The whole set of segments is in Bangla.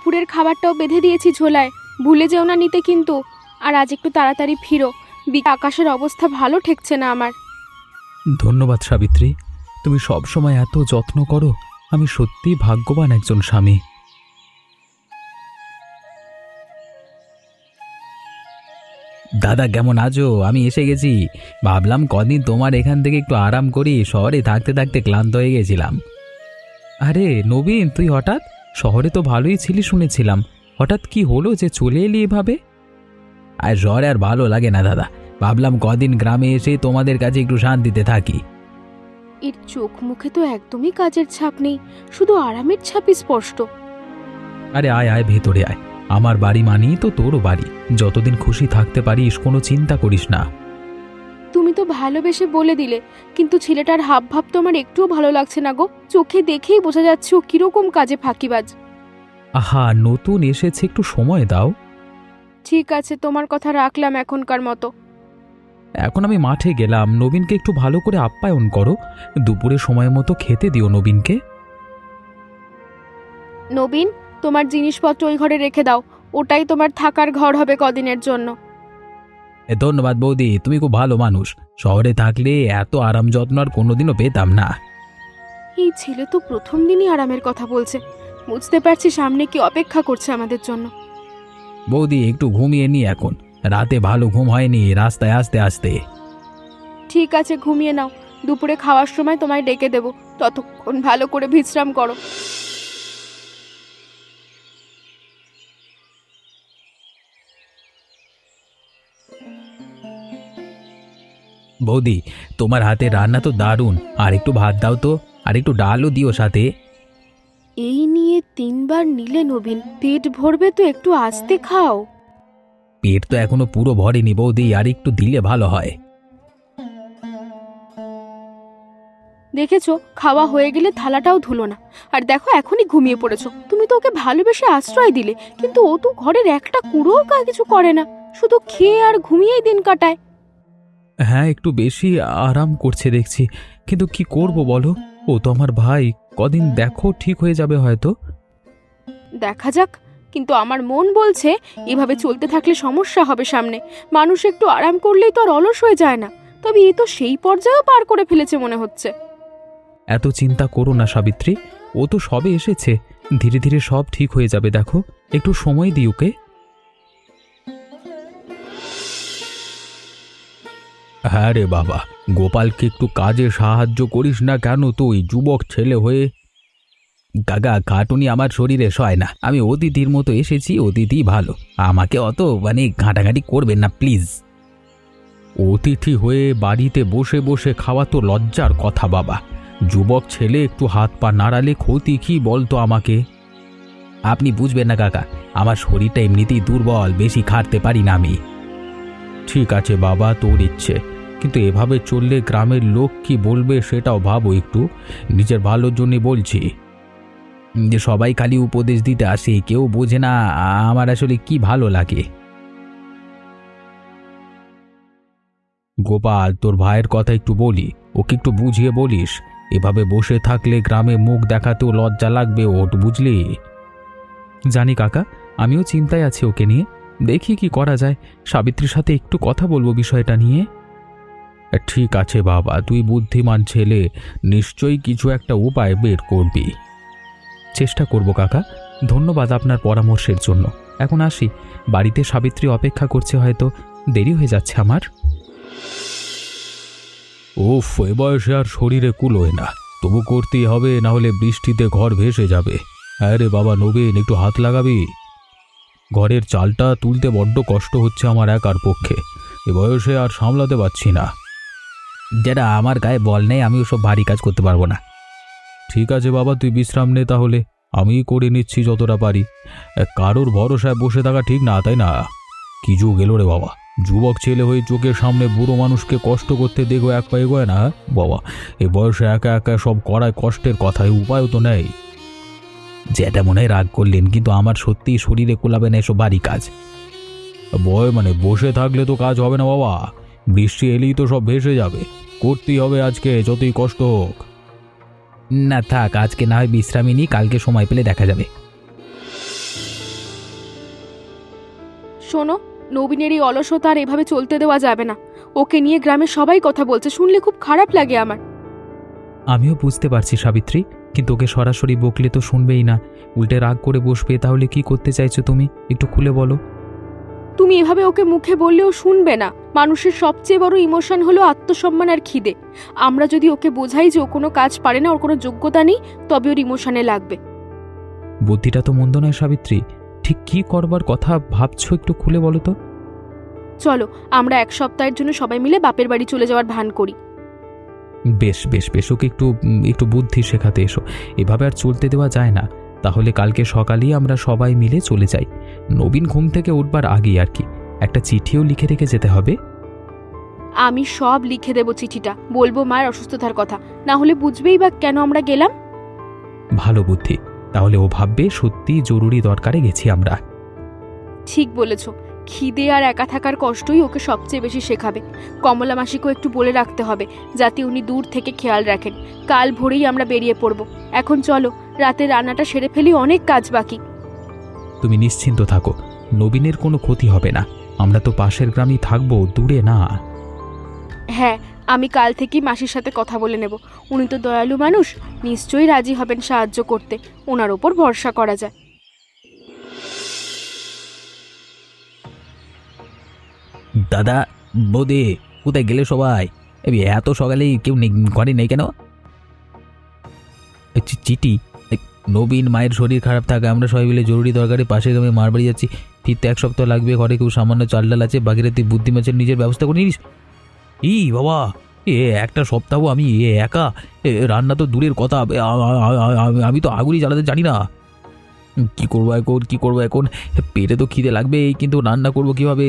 দুপুরের খাবারটাও বেঁধে দিয়েছি ঝোলায়, ভুলে যেও না নিতে কিন্তু। আর আজ একটু তাড়াতাড়ি ফিরো, আকাশের অবস্থা ভালো ঠেকছে না আমার। ধন্যবাদ সাবিত্রী, তুমি সব সময় এত যত্ন করো। আমি সত্যিই ভাগ্যবান একজন স্বামী। দাদা কেমন আছো? আমি এসে গেছি। ভাবলাম কদিন তোমার এখান থেকে একটু আরাম করি, শহরে থাকতে থাকতে ক্লান্ত হয়ে গেছিলাম। আরে নবীন, তুই হঠাৎ? শহরে তো ভালোই ছিলি শুনেছিলাম, হঠাৎ কি হলো যে চলে এলি এভাবে? আর শহরে আর ভালো লাগে না দাদা, ভাবলাম কদিন গ্রামে এসে তোমাদের কাছে একটু শান্তিতে থাকি। এর চোখ মুখে তো একদমই কাজের ছাপ নেই, শুধু আরামের ছাপই স্পষ্ট। আরে আয় আয়, ভেতরে আয়। আমার বাড়ি মানেই তো তোরও বাড়ি। যতদিন খুশি থাকতে পারিস, কোনো চিন্তা করিস না। তুমি তো ভালোবেসে বলে দিলে, কিন্তু ছেলেটার হাব ভাব তো আমার একটুও ভালো লাগছে না গো। চোখে দেখেই বোঝা যাচ্ছে ও কিরকম কাজে ফাঁকিবাজ। আহা, নতুন এসেছে, একটু সময় দাও। ঠিক আছে, তোমার কথা রাখলাম এখনকার মতো। এখন আমি মাঠে গেলাম, নবীনকে একটু ভালো করে আপ্যায়ন করো। দুপুরে সময় মতো খেতে দিও নবীনকে। নবীন, তোমার জিনিসপত্র ওই ঘরে রেখে দাও, ওটাই তোমার থাকার ঘর হবে কদিনের জন্য। ধন্যবাদ বৌদি, তুমি খুব ভালো মানুষ। শহরে থাকলে এত আরাম যত্ন আর কোনোদিনও পেতাম না। এই ছেলে তো প্রথম দিনই আরামের কথা বলছে, বুঝতে পারছি সামনে কি অপেক্ষা করছে আমাদের জন্য। বৌদি একটু ঘুমিয়ে নি, এখন রাতে ভালো ঘুম হয়নি রাস্তায় আসতে আসতে। ঠিক আছে, ঘুমিয়ে নাও, দুপুরে খাওয়ার সময় তোমায় ডেকে দেবো, ততক্ষণ ভালো করে বিশ্রাম করো। বৌদি, তোমার হাতে রান্না তো দারুণ। আর একটু ভাত দাও তো, আর একটু ডালও দিও সাথে। এই নিয়ে তিনবার নিলে নবীন, পেট ভরবে তো, একটু আস্তে খাও। পেট তো এখনো পুরো ভরেনি বৌদি, আর একটু দিলে ভালো হয়। দেখেছো, খাওয়া হয়ে গেলে থালাটাও ধুলো না, আর দেখো এখনই ঘুমিয়ে পড়েছো। তুমি তো ওকে ভালোবেসে আশ্রয় দিলে, কিন্তু ও তো ঘরের একটা কুড়োও কিছু করে না, শুধু খেয়ে আর ঘুমিয়েই দিন কাটায়। হ্যাঁ, একটু বেশি আরাম করছে দেখছি, কিন্তু কি করব বলো? ও তো আমার ভাই, কদিন দেখো ঠিক হয়ে যাবে হয়তো। দেখা যাক, কিন্তু আমার মন বলছে এভাবে চলতে থাকলে সমস্যা হবে সামনে। মানুষ একটু আরাম করলেই তো আর অলস হয়ে যায় না, তবে এ তো সেই পর্যায়েও পার করে ফেলেছে মনে হচ্ছে। এত চিন্তা করো না সাবিত্রী, ও তো সবে এসেছে, ধীরে ধীরে সব ঠিক হয়ে যাবে। দেখো, একটু সময় দিই ওকে। হ্যাঁ রে বাবা, গোপালকে একটু কাজে সাহায্য করিস না কেন তুই, যুবক ছেলে হয়ে? কাকা, খাটুনি আমার শরীরে সয় না। আমি অতিথির মতো এসেছি, অতিথি ভালো, আমাকে অত ঘাঁটাঘাঁটি করবেন না প্লিজ। অতিথি হয়ে বাড়িতে বসে বসে খাওয়া তো লজ্জার কথা বাবা। যুবক ছেলে একটু হাত পা নাড়ালে ক্ষতি কি বলতো আমাকে? আপনি বুঝবেন না কাকা, আমার শরীরটা এমনিতেই দুর্বল, বেশি খাটতে পারি না আমি। ঠিক আছে বাবা, তোর ইচ্ছে, কিন্তু এভাবে চললে গ্রামের লোক কি বলবে সেটাও ভাবো একটু। নিজের ভালোর জন্য বলছি। যে সবাই খালি উপদেশ দিতে আসে, কেউ বোঝে না আমার আসলে কি ভালো লাগে। গোপাল, তোর ভাইয়ের কথা একটু বলি, ওকে একটু বুঝিয়ে বলিস। এভাবে বসে থাকলে গ্রামে মুখ দেখাতেও লজ্জা লাগবে ওর, বুঝলি? জানি কাকা, আমিও চিন্তায় আছি ওকে নিয়ে। দেখি কি করা যায়, সাবিত্রীর সাথে একটু কথা বলবো বিষয়টা নিয়ে। ঠিক আছে বাবা, তুই বুদ্ধিমান ছেলে, নিশ্চয়ই কিছু একটা উপায় বের করবি। চেষ্টা করব কাকা, ধন্যবাদ আপনার পরামর্শের জন্য। এখন আসি, বাড়িতে সাবিত্রী অপেক্ষা করছে, হয়তো দেরি হয়ে যাচ্ছে আমার। ওফ, এ বয়সে আর শরীরে কুলোয় না, তবু করতেই হবে, না হলে বৃষ্টিতে ঘর ভেসে যাবে। হ্যাঁ রে বাবা নবীন, একটু হাত লাগাবি? ঘরের চালটা তুলতে বড্ড কষ্ট হচ্ছে আমার একার পক্ষে, এ বয়সে আর সামলাতে পারছি না। যেটা আমার গায়ে বল নেই, আমি ওসব ভারী কাজ করতে পারবো না। ঠিক আছে বাবা, তুই বিশ্রাম নে তাহলে, আমি করে নিচ্ছি যতটা পারি। কারোর ভরসায় বসে থাকা ঠিক না, তাই না? কি যুগ এলো রে বাবা, যুবক ছেলে হয়ে চোখের সামনে বুড়ো মানুষকে কষ্ট করতে দেখো এক পা এগোয় না বাবা। এ বয়সে একা একা সব করায় কষ্টের কথা, উপায়ও তো নেই। যেটা মনে হয় রাগ করলেন, কিন্তু আমার সত্যিই শরীরে কোলাবে না এসব ভারী কাজ। বসে থাকলে তো কাজ হবে না বাবা, বৃষ্টি এলেই তো সব ভেসে যাবে। করতেই হবে আজকে, যতই কষ্ট হোক। না থাক, আজকে না হয় বিশ্রামই নিই, কালকে সময় পেলে দেখা যাবে। শোনো, নবীনের এই অলসতা আর এভাবে চলতে দেওয়া যাবে না। ওকে নিয়ে গ্রামের সবাই কথা বলছে, শুনলে খুব খারাপ লাগে আমার। আমিও বুঝতে পারছি সাবিত্রী, কিন্তু ওকে সরাসরি বকলে তো শুনবেই না, উল্টে রাগ করে বসবে। তাহলে কি করতে চাইছো তুমি, একটু খুলে বলো। তুমি এভাবে ওকে মুখে বললেও শুনবে না। মানুষের সবচেয়ে বড় ইমোশন হলো আত্মসম্মান আর খিদে। আমরা যদি ওকে বোঝাই যে ও কোনো কাজ পারে না, ওর কোনো যোগ্যতা নেই, তবে ওর ইমোশনে লাগবে। বুদ্ধিটা তো মন্দ নয় সাবিত্রী, ঠিক কি করবার কথা ভাবছো একটু খুলে বলো তো। চলো আমরা 1 সপ্তাহের জন্য সবাই মিলে বাপের বাড়ি চলে যাওয়ার ভান করি। বেশ বেশ বেশ, ওকে একটু একটু বুদ্ধি শেখাতে এসো। এভাবে আর চলতে দেওয়া যায় না। তাহলে কালকে সকালেই আমরা সবাই মিলে চলে যাই, নবীন ঘুম থেকে উঠবার আগেই আর কি। একটা চিঠিও লিখে রেখে যেতে হবে। আমি সব লিখে দেব চিঠিটা, বলবো মায়ের অসুস্থতার কথা, না হলে বুঝবেই বা কেন আমরা গেলাম। ভালো বুদ্ধি, তাহলে ও ভাববে সত্যি জরুরি দরকারে গেছি আমরা। ঠিক বলেছ, খিদে আর একা থাকার কষ্টই ওকে সবচেয়ে বেশি শেখাবে। কমলা মাসিকেও একটু বলে রাখতে হবে, যাতে উনি দূর থেকে খেয়াল রাখেন। কাল ভোরেই আমরা বেরিয়ে পড়ব। এখন চলো, রাতে রান্নাটা সেরে ফেলি, অনেক কাজ বাকি। তুমি নিশ্চিন্ত থাকো, নবীনের কোনো ক্ষতি হবে না। আমরা তো পাশের গ্রামেই থাকবো, দূরে না। হ্যাঁ, আমি কাল থেকেই মাসির সাথে কথা বলে নেব। উনি তো দয়ালু মানুষ, নিশ্চয়ই রাজি হবেন সাহায্য করতে। ওনার ওপর ভরসা করা যায়। দাদা, বৌদি, কোথায় গেলে সবাই? এত সকালেই কেউ ঘরে নেই কেন? চিঠি? নবীন মায়ের শরীর খারাপ থাকে, আমরা সবাই মিলে জরুরি দরকারে পাশে গ্রামে মার বাড়ি যাচ্ছি। ফিরতে 1 সপ্তাহ লাগবে। ঘরে কেউ সামান্য চাল ডাল আছে, বাকিরা তুই বুদ্ধি মাছের নিজের ব্যবস্থা করে নিস। বাবা, একটা সপ্তাহ আমি একা, রান্না তো দূরের কথা, আমি তো আগুনই জ্বালাতে জানি না। কি করবো এখন? পেটে তো খিদে লাগবে, কিন্তু রান্না করবো কিভাবে?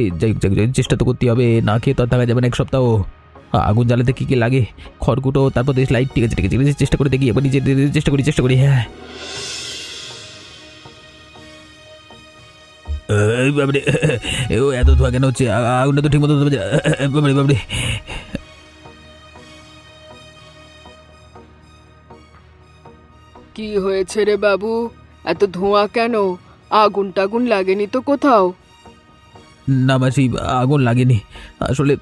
চেষ্টা তো করতে হবে, না খেয়ে তো আর থাকা যাবে না 1 সপ্তাহ। আগুন জ্বালাতে কি কি লাগে? খড়কুটো, তারপর লাইট। ঠিক আছে চেষ্টা করে দেখি, এবার নিজে চেষ্টা করি। হ্যাঁ, বাবরে, এত ধোয়া কেন হচ্ছে? আগুনটা তো ঠিক মতো বাবরে। কি হয়েছে রে বাবু, এত ধোঁয়া কেন? আগুন টাগুন লাগেনি তো কোথাও? না মাসি, আগুন লাগেনি। আসলে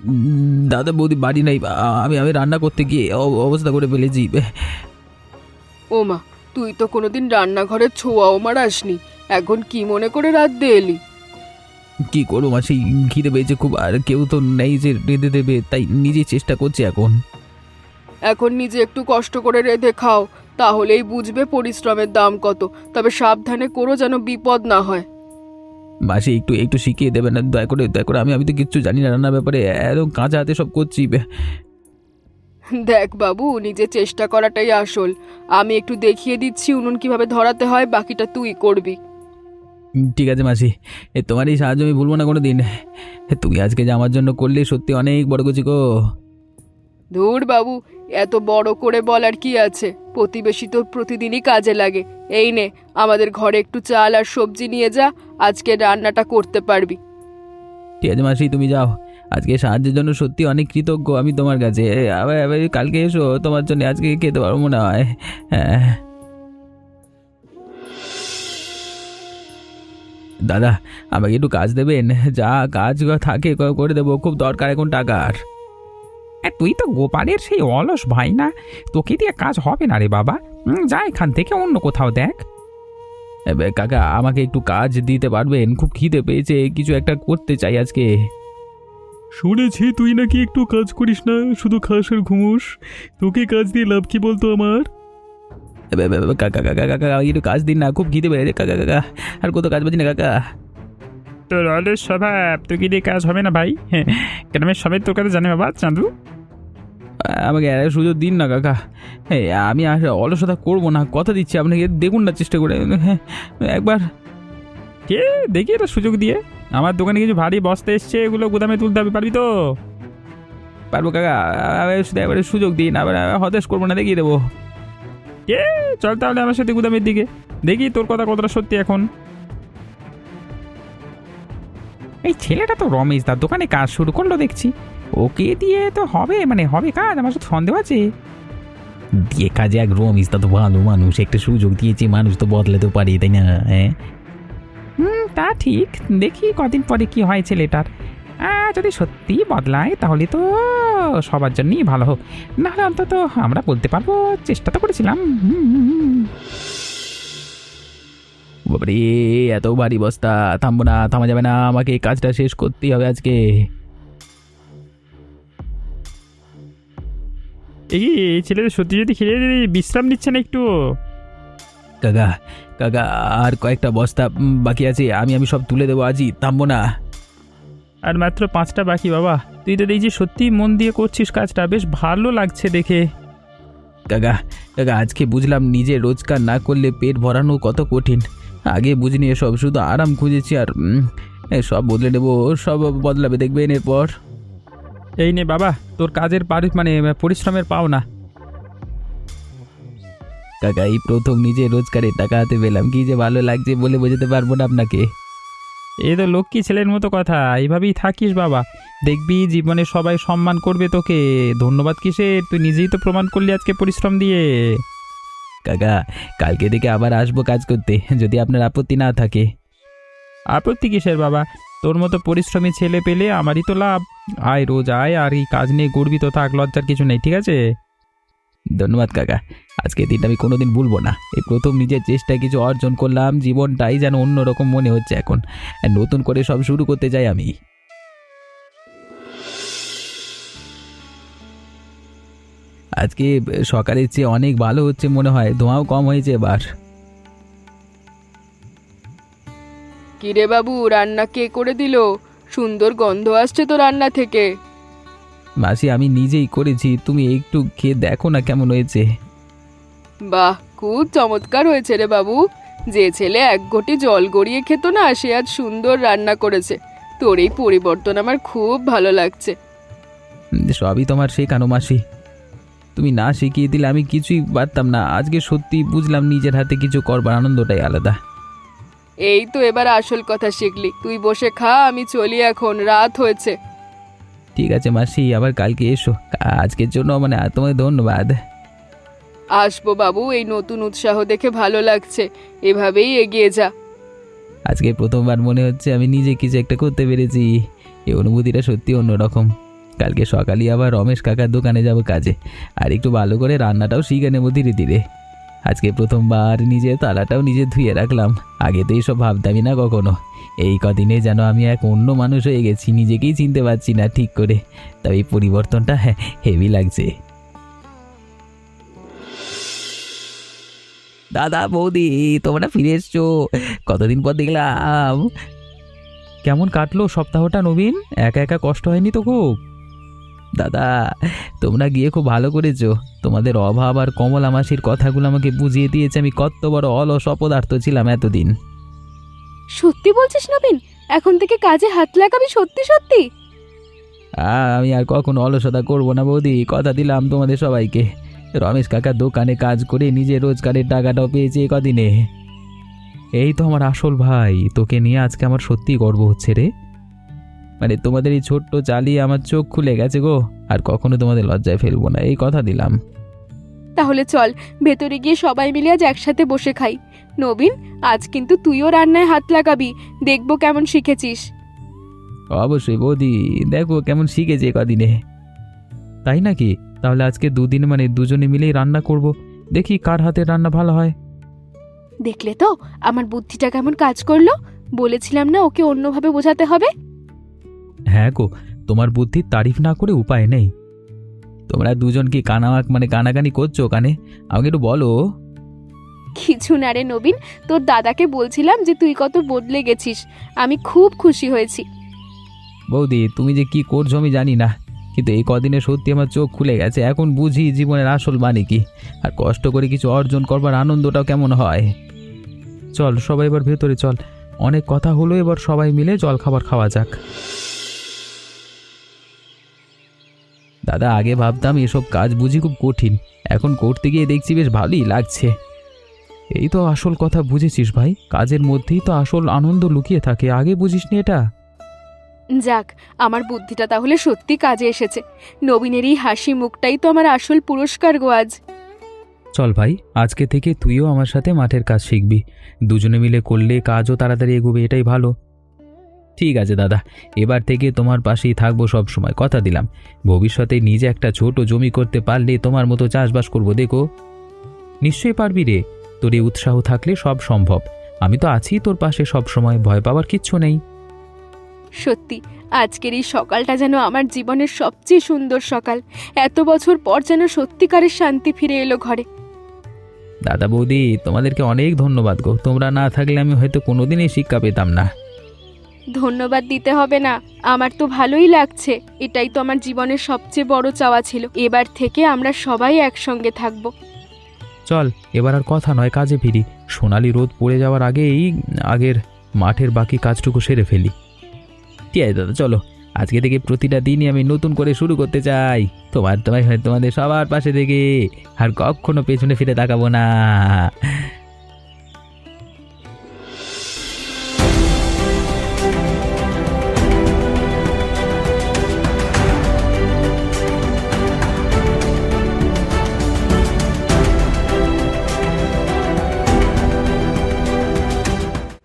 দাদা বৌদি বাড়ি নাই, আমি রান্না করতে গিয়ে অবস্থা করে ফেলেছি। ও মা, তুই তো কোনোদিন রান্নাঘরের ছোঁয়াও মারাসনি, এখন কি মনে করে রাত দিয়ে এলি? কি করবো মাসি, খিদে পেয়েছে খুব, আর কেউ তো নেই যে রেঁধে দেবে, তাই নিজেই চেষ্টা করছি এখন। এখন নিজে একটু কষ্ট করে রেঁধে খাও, তাহলেই বুঝবে পরিশ্রমের দাম কত। তবে সাবধানে করো, যেন বিপদ না হয়। মাসি একটু শিখিয়ে দেবে না দয়া করে? আমি তো কিচ্ছু জানি না রান্নার ব্যাপারে, একদম কাঁচা হাতে সব করছি। দেখ বাবু, নিজে চেষ্টা করাটাই আসল। আমি একটু দেখিয়ে দিচ্ছি উনুন কিভাবে ধরাতে হয়, বাকিটা তুই করবি। ঠিক আছে মাসি, তোমার এই সাহায্য আমি ভুলবো না কোনো দিন। তুমি আজকে যে আমার জন্য করলে সত্যি অনেক বড় কিছু গো। ধুর বাবু, এত বড় করে বলার কি আছে? প্রতিবেশী তো প্রতিদিনই কাজে লাগে। এই নে, আমাদের ঘরে একটু চাল আর সবজি নিয়ে যা, আজকে রান্নাটা করতে পারবি। ঠিক আছে মাসি, তুমি যাও। আজকে সাহায্যের জন্য সত্যি অনেক কৃতজ্ঞ আমি তোমার কাছে। আবার কালকে এসো, তোমার জন্য আজকে খেতে পারবো মনে হয়। হ্যাঁ দাদা, আমাকে একটু কাজ দেবেন? যা কাজ থাকে করে দেবো, খুব দরকার এখন টাকার। তুই তো গোপালের সেই অলস ভাই না, তোকে দিয়ে কাজ হবে না রে বাবা। যা এখান থেকে অন্য কোথাও দেখ। কাকা, আমাকে একটু কাজ দিতে পারবেন? খুব খিদে পেয়েছে, কিছু একটা করতে চাই আজকে। শুনেছি তুই নাকি একটু কাজ করিস না, শুধু খাস আর ঘুমোস। তোকে কাজ দিয়ে লাভ কি বলতো আমার? কাকা কাকা কাকা, একটু কাজ দিন না, খুব খিদে পেয়েছে কাকা কাকা। আর কত কাজ পাচ্ছি না কাকা। তোর অলস স্বভাব, তোকে দিয়ে কাজ হবে না ভাই। হ্যাঁ, কেন আমি সবাই তোর কাছে জানি বাবা চাঁদু। আমাকে একটা সুযোগ দিন না কাকা। হ্যাঁ, আমি আর অলসতা করবো না, কথা দিচ্ছি আপনাকে। দেখুন না চেষ্টা করে, হ্যাঁ একবার। কে দেখি এটা সুযোগ দিয়ে। আমার দোকানে কিছু ভারী বস্তা এসছে, এগুলো গুদামে তুলতে হবে, পারবি তো? পারবো কাকা, এবারে সুযোগ দিন, আবার হতাশ করবো না, দেখিয়ে দেবো। কে চল তাহলে আমার সাথে গুদামের দিকে, দেখি তোর কথা কতটা সত্যি এখন। এই ছেলেটা তো রমেশ দার দোকানে কাজ শুরু করলো দেখছি। ওকে দিয়ে তো হবে, মানে হবে কাজ, আমার সাথে সন্দেহ আছে। দিয়ে কাজে এক রমেশ দা তো ভালো মানুষ, একটা সুযোগ দিয়েছি, মানুষ তো বদলাতে পারি, তাই না? হ্যাঁ তা ঠিক, দেখি কদিন পরে কি হয় ছেলেটার। যদি সত্যি বদলায় তাহলে তো সবার জন্যই ভালো হোক, নাহলে অন্তত আমরা বলতে পারবো চেষ্টা তো করেছিলাম। বাবারে, এত ভারী বস্তা, থামবো না, থামা যাবে না, আমাকে এই কাজটা শেষ করতেই হবে আজকে। এই ছেলেটা সত্যি যদি খেলে বিশ্রাম নিচ্ছে না একটু? কাকা, কাকা, আর কয়েকটা বস্তা বাকি আছে, আমি সব তুলে দেবো আজই, থামবো না। আর মাত্র 5টা বাকি বাবা। তুই তো দেখছি সত্যি মন দিয়ে করছিস কাজটা, বেশ ভালো লাগছে দেখে। কাকা, কাকা, আজকে বুঝলাম নিজে রোজগার না করলে পেট ভরানো কত কঠিন। আগে বুঝিনি এসব, শুধু আরাম খুঁজেছি আর সব বদলে দেবো, সব বদলাবে দেখবেন এরপর। এই নে বাবা তোর কাজের পরিশ্রমের পাওনা। কাকা, এই প্রথম নিজে রোজগারের টাকা হাতে পেলাম, কি যে ভালো লাগছে বলে বোঝাতে পারবো না আপনাকে। এই তো লক্ষ্মী ছেলের মতো কথা, এইভাবেই থাকিস বাবা, দেখবি জীবনে সবাই সম্মান করবে তোকে। ধন্যবাদ কিসে, তুই নিজেই তো প্রমাণ করলি আজকে পরিশ্রম দিয়ে। কাকা, কালকে থেকে আবার আসবো কাজ করতে, যদি আপনার আপত্তি না থাকে। আপত্তি কিসের বাবা, তোর মতো পরিশ্রমী ছেলে পেলে আমারই তো লাভ। আয় রোজ আয়, আর এই কাজ নিয়ে গর্বিত থাক, লজ্জার কিছু নেই, ঠিক আছে? ধন্যবাদ কাকা, আজকে দিনটা আমি কোনোদিন ভুলবো না। এই প্রথম নিজের চেষ্টায় কিছু অর্জন করলাম, জীবনটাই যেন অন্যরকম মনে হচ্ছে এখন। নতুন করে সব শুরু করতে চাই আমি। আজকে সকালের চেয়ে অনেক ভালো হচ্ছে মনে হয়, ধোঁয়াও কম হয়েছে এবার। কিরে বাবু, রান্না কে করে দিল? সুন্দর গন্ধ আসছে তো রান্না থেকে। মাসি, আমি নিজেই করেছি, তুমি একটু খেয়ে দেখো না কেমন হয়েছে। বাহ, খুব চমৎকার হয়েছে রে বাবু। যে ছেলে এক ঘটি জল গড়িয়ে খেত না, সে আজ সুন্দর রান্না করেছে। তোর এই পরিবর্তন আমার খুব ভালো লাগছে। সবই তোমার শেখানো মাসি, তুমি না শিখিয়ে দিলে আমি কিছুই পারতাম না। আজকে সত্যি বুঝলাম নিজের হাতে কিছু করবার আনন্দটাই আলাদা। এই তো এবার আসল কথা শিখলি। তুই বসে খা, আমি চলি এখন, রাত হয়েছে। ঠিক আছে মাসি, আবার কালকে এসো। আজকের জন্য তোমাকে ধন্যবাদ। আসবো বাবু, এই নতুন উৎসাহ দেখে ভালো লাগছে। এভাবেই এগিয়ে যা। আজকে প্রথমবার মনে হচ্ছে আমি নিজে কিছু একটা করতে পেরেছি। এই অনুভূতিটা সত্যি অন্যরকম। কালকে সকালে আবার রমেশ কাকার দোকানে যাব কাজে, আর একটু ভালো করে রান্নাটাও শিখে নেবো ধীরে ধীরে। আজকে প্রথমবার নিজের তালাটাও নিজে ধুয়ে রাখলাম, আগে তো এইসব ভাবতামই না কখনো। এই কদিনে যেন আমি এক অন্য মানুষ হয়ে গেছি, নিজেকেই চিনতে পারছি না ঠিক করে। তবে এই পরিবর্তনটা হেভি লাগছে। দাদা, বৌদি, তোমরা ফিরে এসছো, কতদিন পর দেখলাম। কেমন কাটলো সপ্তাহটা নবীন? একা একা কষ্ট হয়নি তো খুব? দাদা, তোমরা গিয়ে খুব ভালো করেছো। তোমাদের অভাব আর কমলা মাসির কথাগুলো আমাকে বুঝিয়ে দিয়েছে আমি কত বড় অলস অপদার্থ ছিলাম এতদিন। সত্যি বলছিস নবীন? এখন থেকে কাজে হাত লাগাবি সত্যি সত্যি? আমি আর কখনো অলসতা করবো না বৌদি, কথা দিলাম তোমাদের সবাইকে। রমেশ কাকার দোকানে কাজ করে নিজের রোজগারের টাকাটাও পেয়েছে এ কদিনে। এই তো আমার আসল ভাই, তোকে নিয়ে আজকে আমার সত্যি গর্ব হচ্ছে রে। তোমাদের এই ছোট্ট চালিয়ে আমার চোখ খুলে গেছে গো, আর কখনো তোমাদের লজ্জায় ফেলবো না, এই কথা দিলাম। তাহলে চল ভেতরে গিয়ে সবাই মিলে আজ একসাথে বসে খাই। নবীন, আজ কিন্তু তুইও রান্নায় হাত লাগাবি, দেখবো কেমন শিখেছিস। অবশ্যই বৌদি, দেখো কেমন শিখেছে এ কদিনে। তাই নাকি? তাহলে আজকে দুদিন দুজনে মিলেই রান্না করব, দেখি কার হাতের রান্না ভালো হয়। দেখলে তো আমার বুদ্ধিটা কেমন কাজ করলো? বলেছিলাম না ওকে অন্যভাবে বোঝাতে হবে। হ্যাঁ গো, তোমার বুদ্ধির তারিফ না করে উপায় নেই। তোমরা দুজন কি কানাকানি করছো কানে? আমাকে একটু বলো। কিছু না রে নবীন, তোর দাদাকে বলছিলাম যে তুই কত বদলে গেছিস। আমি খুব খুশি হয়েছি। বৌদি, তুমি যে কি করছো আমি জানি না, কিন্তু এই কদিনে সত্যি আমার চোখ খুলে গেছে। এখন বুঝি জীবনের আসল মানে কি, আর কষ্ট করে কিছু অর্জন করবার আনন্দটাও কেমন হয়। চল সবাই এবার ভেতরে চল, অনেক কথা হলো, এবার সবাই মিলে জল খাবার খাওয়া যাক। দাদা, আগে ভাবতাম এসব কাজ বুঝি খুব কঠিন, এখন করতে গিয়ে দেখছি বেশ ভালোই লাগছে। এই তো আসল কথা বুঝেছিস ভাই, কাজের মধ্যেই তো আসল আনন্দ লুকিয়ে থাকে, আগে বুঝিসনি এটা? যাক, আমার বুদ্ধিটা তাহলে সত্যি কাজে এসেছে। নবীনের এই হাসি মুখটাই তো আমার আসল পুরস্কার গো আজ। চল ভাই, আজকে থেকে তুইও আমার সাথে মাঠের কাজ শিখবি। দুজনে মিলে করলে কাজও তাড়াতাড়ি এগোবে, এটাই ভালো। ঠিক আছে দাদা, এবার থেকে তোমার পাশেই থাকবো সব সময়, কথা দিলাম। ভবিষ্যতে নিজে একটা ছোট জমি করতে পারলে তোমার মতো চাষবাস করব, দেখো। নিশ্চয়ই পারবি রে, তোর এই উৎসাহ থাকলে সব সম্ভব। আমি তো আছি তোর পাশে সব সময়, ভয় পাওয়ার কিচ্ছু নেই। সত্যি আজকের এই সকালটা যেন আমার জীবনের সবচেয়ে সুন্দর সকাল। এত বছর পর যেন সত্যিকারের শান্তি ফিরে এলো ঘরে। দাদা বৌদি, তোমাদেরকে অনেক ধন্যবাদ গো, তোমরা না থাকলে আমি হয়তো কোনোদিনই শিক্ষা পেতাম না। ধন্যবাদ দিতে হবে না, আমার তো ভালোই লাগছে। এটাই তো আমার জীবনের সবচেয়ে বড় চাওয়া ছিল। এবার থেকে আমরা সবাই একসঙ্গে থাকবো। চল এবার আর কথা নয়, কাজে ফিরি। সোনালি রোদ পড়ে যাওয়ার আগের মাঠের বাকি কাজটুকু সেরে ফেলি। ঠিক আছে দাদা, চলো। আজকে থেকে প্রতিটা দিনই আমি নতুন করে শুরু করতে চাই। তোমাদের সবার পাশে থেকে আর কখনো পেছনে ফিরে তাকাবো না।